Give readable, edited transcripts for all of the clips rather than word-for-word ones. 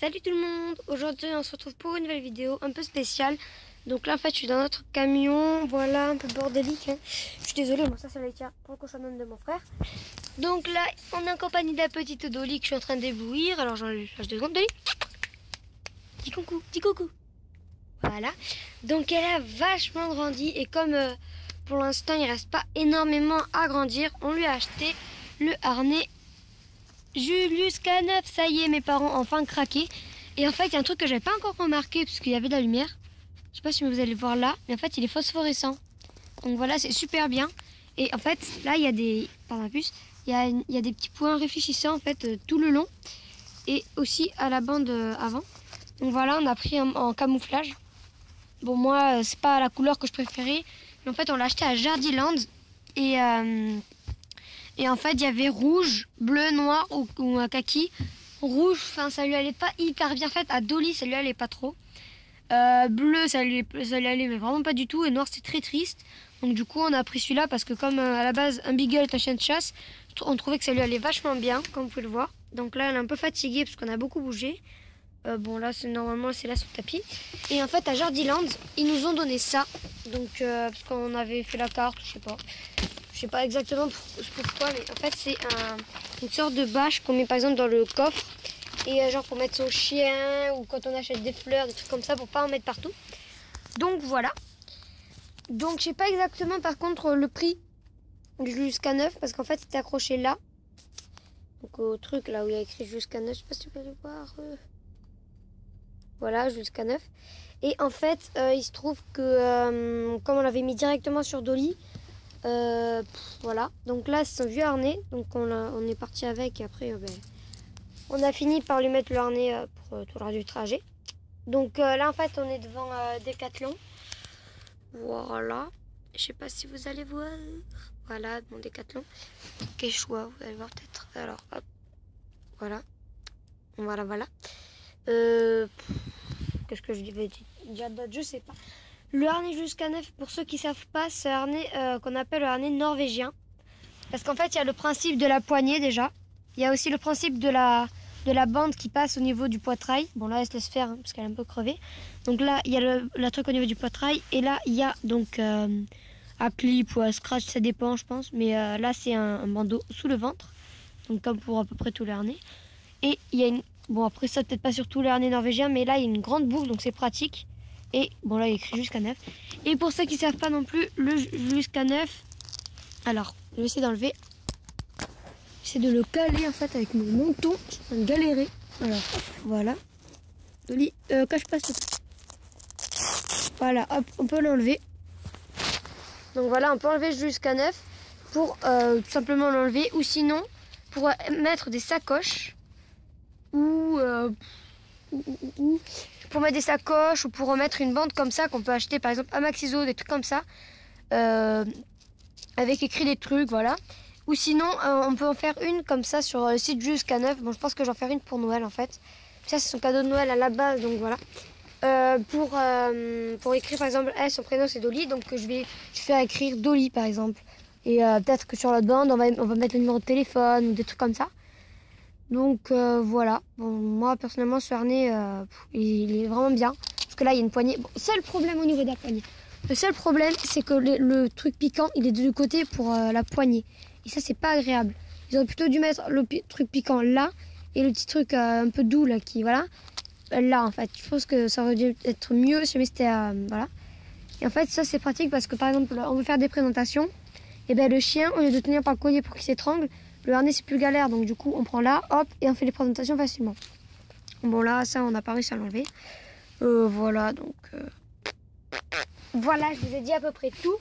Salut tout le monde, aujourd'hui on se retrouve pour une nouvelle vidéo un peu spéciale. Donc là en fait je suis dans notre camion, voilà, un peu bordélique hein. Je suis désolée, moi ça c'est la tiens pour le cochonneau de mon frère. Donc là on est en compagnie de la petite Dolly que je suis en train d'éblouir. Alors j'en lâche 2 secondes. Dolly, dis coucou, dis coucou. Voilà, donc elle a vachement grandi et comme pour l'instant il reste pas énormément à grandir, on lui a acheté le harnais Julius K9. Ça y est, mes parents ont enfin craqué. Et en fait, il y a un truc que j'avais pas encore remarqué parce qu'il y avait de la lumière. Je sais pas si vous allez le voir là, mais en fait, il est phosphorescent. Donc voilà, c'est super bien. Et en fait, là, il y a des, pardon, plus, il y a des petits points réfléchissants en fait tout le long et aussi à la bande avant. Donc voilà, on a pris en camouflage. Bon, moi, c'est pas la couleur que je préférais, mais en fait, on l'a acheté à Jardiland et en fait, il y avait rouge, bleu, noir ou un kaki. Rouge, enfin, ça lui allait pas hyper bien. En fait, à Dolly, ça lui allait pas trop. Bleu, ça lui allait mais vraiment pas du tout. Et noir, c'est très triste. Donc du coup, on a pris celui-là parce que comme à la base, un beagle est un chien de chasse, on trouvait que ça lui allait vachement bien, comme vous pouvez le voir. Donc là, elle est un peu fatiguée parce qu'on a beaucoup bougé. Bon, là, normalement, c'est là sur le tapis. Et en fait, à Jardiland, ils nous ont donné ça. Donc, parce qu'on avait fait la carte, je sais pas. Je sais pas exactement pourquoi, mais en fait c'est une sorte de bâche qu'on met par exemple dans le coffre et genre pour mettre son chien ou quand on achète des fleurs, des trucs comme ça pour pas en mettre partout. Donc voilà. Donc je sais pas exactement par contre le prix du Julius K9 parce qu'en fait c'était accroché là. Donc au truc là où il y a écrit Julius K9, je sais pas si tu peux le voir. Voilà, Julius K9. Et en fait il se trouve que comme on l'avait mis directement sur Dolly. Voilà, donc là c'est un vieux harnais, donc on est parti avec et après on a fini par lui mettre le harnais pour tout le reste du trajet. Donc là en fait on est devant Decathlon. Voilà, je sais pas si vous allez voir. Voilà, mon Decathlon. Quel choix, vous allez voir peut-être. Alors hop, voilà, voilà. Qu'est-ce que je vais dire d'autre, je sais pas. Le harnais Julius K9, pour ceux qui ne savent pas, c'est un harnais qu'on appelle le harnais norvégien. Parce qu'en fait, il y a le principe de la poignée déjà. Il y a aussi le principe de la bande qui passe au niveau du poitrail. Bon, là, elle se laisse faire hein, parce qu'elle est un peu crevée. Donc là, il y a le truc au niveau du poitrail. Et là, il y a donc à clip ou à scratch, ça dépend, je pense. Mais là, c'est un bandeau sous le ventre. Donc comme pour à peu près tous les harnais. Et il y a une... Bon, après ça, peut-être pas sur tous les harnais norvégiens, mais là, il y a une grande boucle, donc c'est pratique. Et bon là il est écrit Julius K9. Et pour ceux qui ne savent pas non plus, le Julius K9, alors je vais essayer d'enlever. J'essaie de le caler en fait avec mon menton. Je suis en train de galérer. Alors voilà. Dolly, cache pas ça. Voilà, hop, on peut l'enlever. Donc voilà, on peut enlever le Julius K9 pour tout simplement l'enlever. Ou sinon, pour mettre des sacoches. Ou pour mettre des sacoches ou pour remettre une bande comme ça qu'on peut acheter par exemple à Maxiso, des trucs comme ça avec écrit des trucs, voilà. Ou sinon on peut en faire une comme ça sur le site Julius K9. Bon, je pense que j'en ferai une pour Noël en fait. Ça c'est son cadeau de Noël à la base, donc voilà. Pour écrire par exemple elle, son prénom c'est Dolly, donc je fais écrire Dolly par exemple. Et peut-être que sur la bande on va mettre le numéro de téléphone ou des trucs comme ça. Donc voilà, bon, moi personnellement ce harnais il est vraiment bien. Parce que là il y a une poignée. Bon, seul problème au niveau de la poignée. Le seul problème c'est que le truc piquant il est du côté pour la poignée. Et ça c'est pas agréable. Ils auraient plutôt dû mettre le truc piquant là. Et le petit truc un peu doux là qui voilà. Là en fait. Je pense que ça aurait dû être mieux si c'était voilà. Et en fait ça c'est pratique parce que par exemple on veut faire des présentations. Et ben le chien au lieu de tenir par le collier pour qu'il s'étrangle. Le harnais c'est plus galère, donc du coup on prend là, hop, et on fait les présentations facilement. Bon là, ça on n'a pas réussi à l'enlever. Voilà, donc... Voilà, je vous ai dit à peu près tout.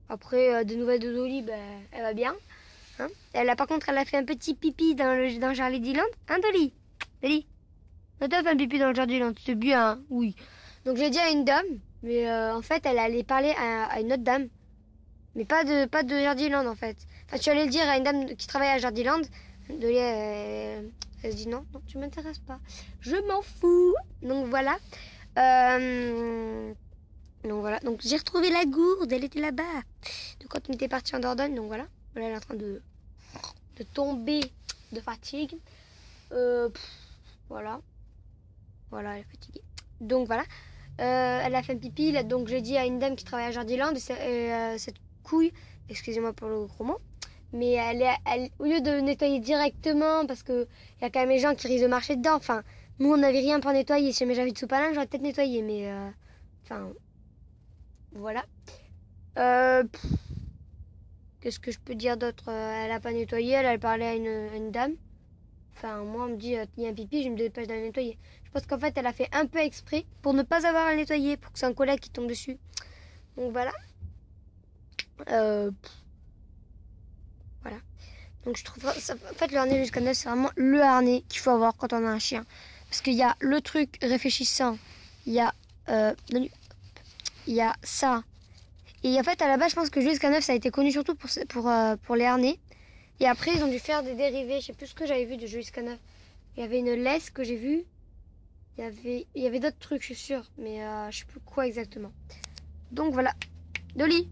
Après, des nouvelles de Dolly, ben, elle va bien. Hein, par contre, elle a fait un petit pipi dans Jardiland. Hein Dolly? Dolly? Elle a fait un pipi dans Jardiland, c'est bien, hein, oui. Donc j'ai dit à une dame, mais en fait elle allait parler à une autre dame. Mais pas de Jardiland en fait. Enfin, je suis allée le dire à une dame qui travaille à Jardiland. Elle se dit non, tu m'intéresses pas. Je m'en fous. Donc voilà. Donc j'ai retrouvé la gourde, elle était là-bas. Donc quand on était parti en Dordogne, donc voilà. Voilà, elle est en train de tomber de fatigue. Voilà. Voilà, elle est fatiguée. Donc voilà. Elle a fait un pipi. Là, donc j'ai dit à une dame qui travaille à Jardiland, cette couille, excusez-moi pour le gros mot, mais au lieu de nettoyer directement, parce qu'il y a quand même les gens qui risquent de marcher dedans, enfin, nous on n'avait rien pour nettoyer. Si jamais j'avais de soupe à linge, j'aurais peut-être nettoyé, mais enfin, voilà. Qu'est-ce que je peux dire d'autre? Elle a pas nettoyé, elle parlait à une dame. Enfin, moi, on me dit, il y a un pipi, je me dépêche d'aller nettoyer. Je pense qu'en fait, elle a fait un peu exprès pour ne pas avoir à le nettoyer, pour que c'est un collègue qui tombe dessus. Donc voilà. Voilà. Donc je trouve ça, en fait, le harnais jusqu'à 9, c'est vraiment le harnais qu'il faut avoir quand on a un chien. Parce qu'il y a le truc réfléchissant, il y a ça. Et en fait, à la base, je pense que jusqu'à 9, ça a été connu surtout pour les harnais. Et après, ils ont dû faire des dérivés. Je sais plus ce que j'avais vu de jusqu'à 9. Il y avait une laisse que j'ai vue. Il y avait d'autres trucs, je suis sûre. Mais je sais plus quoi exactement. Donc voilà. Dolly.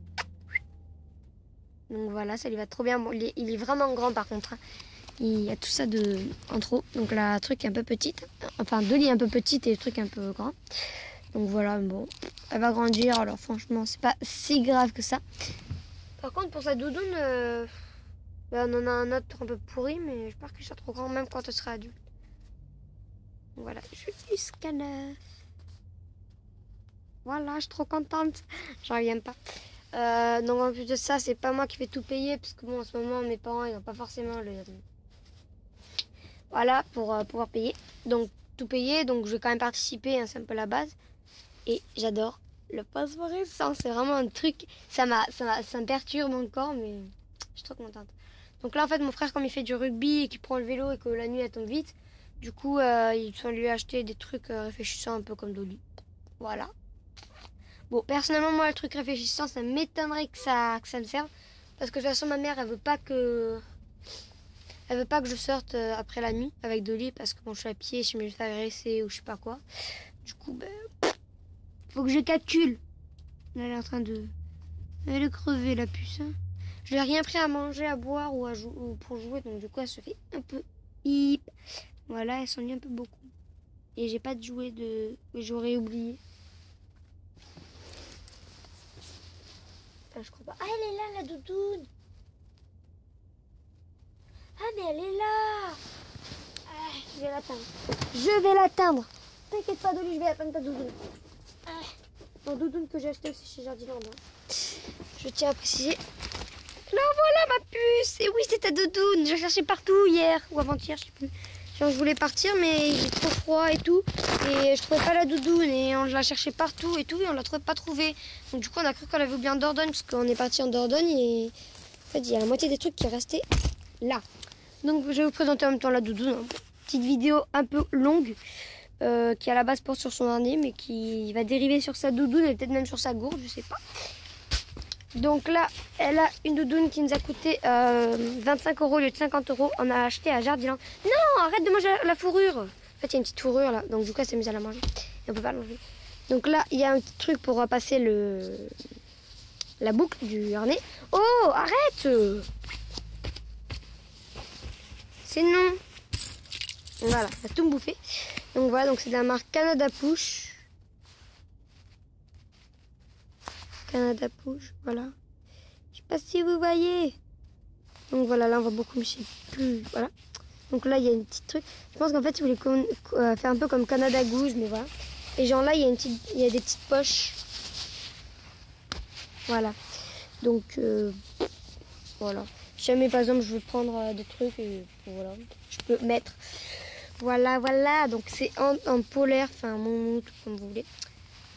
Donc voilà, ça lui va trop bien. Bon, il est vraiment grand par contre. Hein. Il y a tout ça en trop. Donc la truc est un peu petite. Enfin, Dolly est un peu petite et le truc un peu grand. Donc voilà, bon. Elle va grandir. Alors franchement, c'est pas si grave que ça. Par contre, pour sa doudoune... on en a un autre un peu pourri, mais je peur qu'il soit trop grand même quand elle sera adulte. Donc voilà, jusqu'à 9. Voilà, je suis trop contente. J'en reviens pas. Donc en plus de ça, c'est pas moi qui vais tout payer, parce que bon, en ce moment, mes parents, ils n'ont pas forcément le... Voilà, pour pouvoir payer. Donc tout payer, donc je vais quand même participer, hein, c'est un peu la base. Et j'adore le phosphorescent, c'est vraiment un truc, ça me perturbe encore, mais je suis trop contente. Donc là, en fait, mon frère, comme il fait du rugby et qu'il prend le vélo et que la nuit, elle tombe vite, du coup, ils sont lui acheter des trucs réfléchissants un peu comme Dolly. Voilà. Bon, personnellement, moi, le truc réfléchissant, ça m'étonnerait que ça me serve. Parce que de toute façon, ma mère, elle veut pas que je sorte après la nuit avec Dolly. Parce que bon, je suis à pied, si je me fais agresser ou je sais pas quoi. Du coup, ben, faut que je calcule. Elle est en train de... Elle est crevée, la puce. Hein. Je n'ai rien pris à manger, à boire ou pour jouer. Donc du coup, elle se fait un peu hip. Voilà, elle s'ennuie un peu beaucoup. Et j'ai pas de jouet j'aurais oublié. Enfin, je crois pas. Ah, elle est là, la doudoune. Ah, mais elle est là. Ah, je vais l'atteindre. Je vais l'atteindre. T'inquiète pas, Dolly, je vais atteindre ta doudoune. Ah, mon doudoune que j'ai acheté aussi chez Jardiland. Hein. Je tiens à préciser. Là, voilà ma puce. Et oui, c'est ta doudoune. Je cherchais partout hier ou avant-hier, je sais plus. Genre, je voulais partir, mais il est trop froid et tout. Et je trouvais pas la doudoune. Et on la cherchait partout et tout. Et on la trouvait pas trouvée. Donc, du coup, on a cru qu'on l'avait oubliée en Dordogne. Parce qu'on est parti en Dordogne. Et en fait, il y a la moitié des trucs qui est resté là. Donc, je vais vous présenter en même temps la doudoune. Hein. Petite vidéo un peu longue. Qui à la base porte sur son harnais. Mais qui va dériver sur sa doudoune. Et peut-être même sur sa gourde. Je sais pas. Donc là, elle a une doudoune qui nous a coûté 25 € au lieu de 50 €. On a acheté à Jardiland. Non, arrête de manger la fourrure. En fait, il y a une petite fourrure là. Donc du coup, elle s'est mise à la manger. Et on peut pas l'enlever. Donc là, il y a un petit truc pour passer la boucle du harnais. Oh, arrête. C'est non. Voilà, ça a tout me bouffé. Donc voilà, donc c'est de la marque Canada Push. Canada Push, voilà. Je sais pas si vous voyez. Donc voilà, là on voit beaucoup, mais je sais plus. Voilà. Donc là il y a une petite truc. Je pense qu'en fait, ils voulaient faire un peu comme Canada Goose, mais voilà. Et genre là, il y a des petites poches. Voilà. Donc voilà. Si jamais par exemple je veux prendre des trucs, et voilà, je peux mettre. Voilà, voilà. Donc c'est en polaire, enfin mon tout comme vous voulez.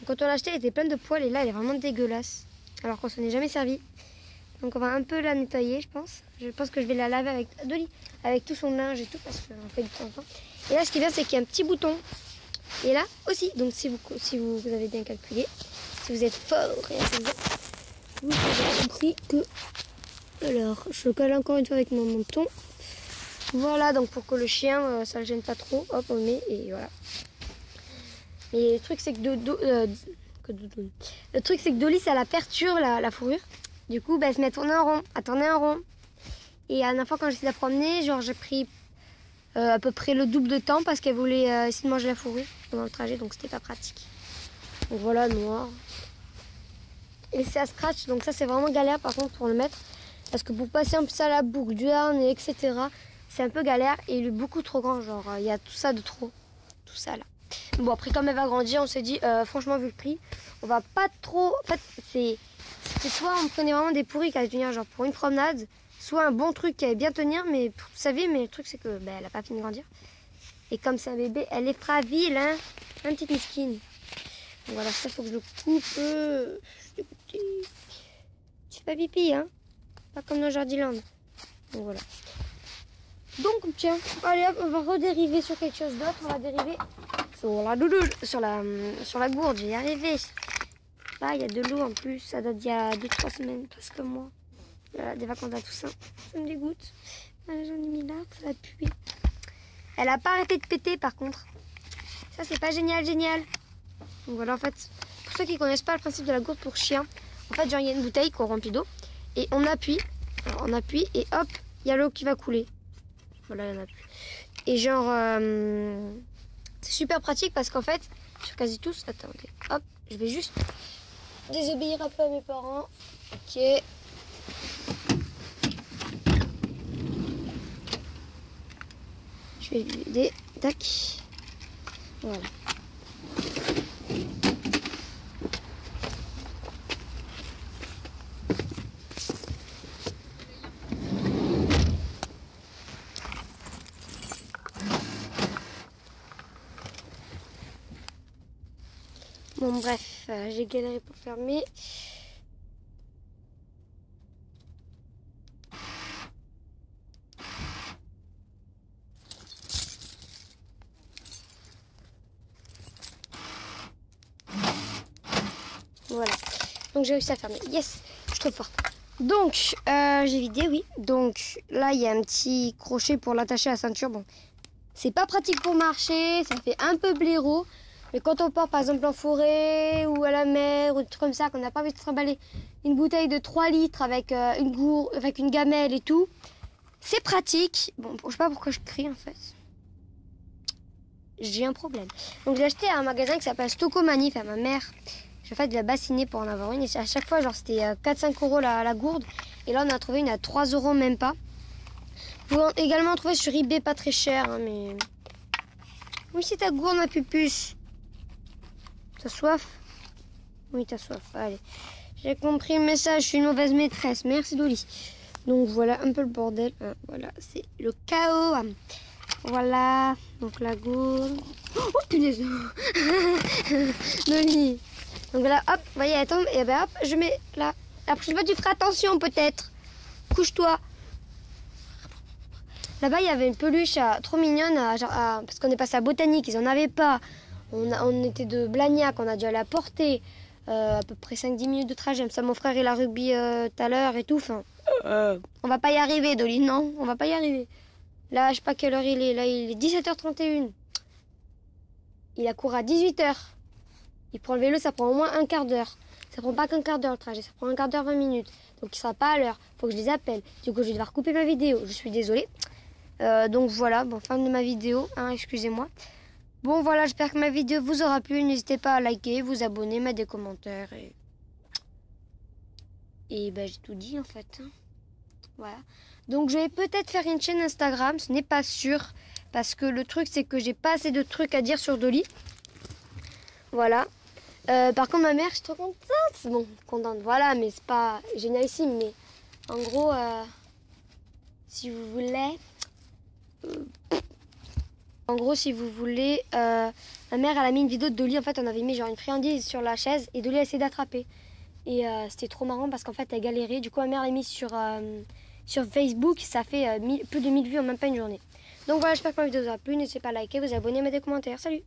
Quand on l'a acheté, elle était pleine de poils et là, elle est vraiment dégueulasse. Alors qu'on s'en est jamais servi. Donc on va un peu la nettoyer, je pense. Je pense que je vais la laver avec Dolly, avec tout son linge et tout, parce qu'on fait du temps en temps. Et là, ce qui est bien, c'est qu'il y a un petit bouton. Et là aussi. Donc si vous avez bien calculé, si vous êtes fort et intelligent, vous avez compris que... Alors, je colle encore une fois avec mon menton. Voilà, donc pour que le chien, ça le gêne pas trop. Hop, on le met et voilà. Et le truc c'est que Dolly, ça la perturbe la fourrure. Du coup, elle se met à tourner en rond, Et la dernière fois quand j'essaie de la promener, genre j'ai pris à peu près le double de temps parce qu'elle voulait essayer de manger la fourrure pendant le trajet, donc c'était pas pratique. Donc voilà, noir. Et c'est à scratch, donc ça c'est vraiment galère par contre pour le mettre. Parce que pour passer en plus à la boucle, du harnais, etc. c'est un peu galère et il est beaucoup trop grand, genre il y a tout ça de trop. Tout ça là. Bon après comme elle va grandir, on s'est dit franchement vu le prix, on va pas trop... En fait c'est soit on prenait vraiment des pourris qui allaient tenir genre pour une promenade, soit un bon truc qui allait bien tenir mais pour sa vie, mais le truc c'est que elle a pas fini de grandir. Et comme c'est un bébé, elle est fragile hein, un petit mesquine. Donc voilà, ça faut que je le coupe. Je suis dégoûtée. Tu fais pas pipi hein, pas comme dans Jardiland. Donc voilà. Donc tiens, allez hop, on va redériver sur quelque chose d'autre. On va dériver sur la doudoule, sur la gourde. J'ai y arrivé. Ah, il y a de l'eau en plus. Ça date d'il y a 2-3 semaines, presque un mois. Voilà, des vacances à Toussaint. Ça me dégoûte. J'en ai mis là, ça va puer. Elle a pas arrêté de péter par contre. Ça c'est pas génial, génial. Donc voilà en fait, pour ceux qui connaissent pas le principe de la gourde pour chien, en fait genre il y a une bouteille qu'on remplit d'eau et on appuie et hop, il y a l'eau qui va couler. Voilà, il y en a plus. Et genre, c'est super pratique parce qu'en fait, sur quasi tous, attendez, hop, je vais juste désobéir un peu à mes parents. Ok. Je vais vider, tac, voilà. Bon bref, j'ai galéré pour fermer. Voilà, donc j'ai réussi à fermer. Yes, je suis trop forte. Donc, j'ai vidé, oui. Donc là, il y a un petit crochet pour l'attacher à la ceinture. Bon, c'est pas pratique pour marcher, ça fait un peu blaireau. Mais quand on part par exemple en forêt ou à la mer ou des trucs comme ça, qu'on n'a pas envie de se trimballer une bouteille de 3 litres avec une gourde, avec une gamelle et tout, c'est pratique. Bon, je sais pas pourquoi je crie en fait. J'ai un problème. Donc j'ai acheté à un magasin qui s'appelle Stocomanie, à ma mère. J'ai fait de la bassinée pour en avoir une. Et à chaque fois, genre c'était 4-5 € la gourde. Et là, on a trouvé une à 3 € même pas. Vous pouvez également trouver sur eBay pas très cher, hein, mais... Oui, c'est ta gourde, ma pupuche. T'as soif? Oui, t'as soif. Allez. J'ai compris le message, je suis une mauvaise maîtresse. Merci, Dolly. Donc voilà un peu le bordel. Voilà, c'est le chaos. Voilà, donc la gourde. Oh, punaise. Dolly. Donc voilà, hop, vous voyez, elle tombe. Et ben hop, je mets là. La prochaine fois, tu feras attention peut-être. Couche-toi. Là-bas, il y avait une peluche trop mignonne, parce qu'on est passé à Botanique, ils en avaient pas. On était de Blagnac, on a dû aller la porter. À peu près 5-10 minutes de trajet. Ça, mon frère, il a rugby tout à l'heure et tout. Enfin, on va pas y arriver, Dolly, non, on va pas y arriver. Là, je sais pas quelle heure il est. Là, il est 17h31. Il a couru à 18h. Il prend le vélo, ça prend au moins un quart d'heure. Ça prend pas qu'un quart d'heure le trajet, ça prend un quart d'heure, 20 minutes. Donc il sera pas à l'heure. Faut que je les appelle. Du coup, je vais devoir couper ma vidéo. Je suis désolée. Donc voilà, bon, fin de ma vidéo, hein, excusez-moi. Bon voilà, j'espère que ma vidéo vous aura plu. N'hésitez pas à liker, vous abonner, mettre des commentaires. Et ben, j'ai tout dit en fait. Hein. Voilà. Donc je vais peut-être faire une chaîne Instagram, ce n'est pas sûr. Parce que le truc, c'est que j'ai pas assez de trucs à dire sur Dolly. Voilà. Par contre, ma mère, je suis trop contente. Bon, contente, voilà, mais c'est pas génialissime. Mais en gros, si vous voulez... En gros, si vous voulez, ma mère, elle a mis une vidéo de Dolly. En fait, on avait mis genre une friandise sur la chaise et Dolly a essayé d'attraper. Et c'était trop marrant parce qu'en fait, elle galérait. Du coup, ma mère l'a mis sur Facebook. Ça fait plus de 1000 vues en même pas une journée. Donc voilà, j'espère que ma vidéo vous a plu. N'hésitez pas à liker, vous abonner, mettre des commentaires. Salut!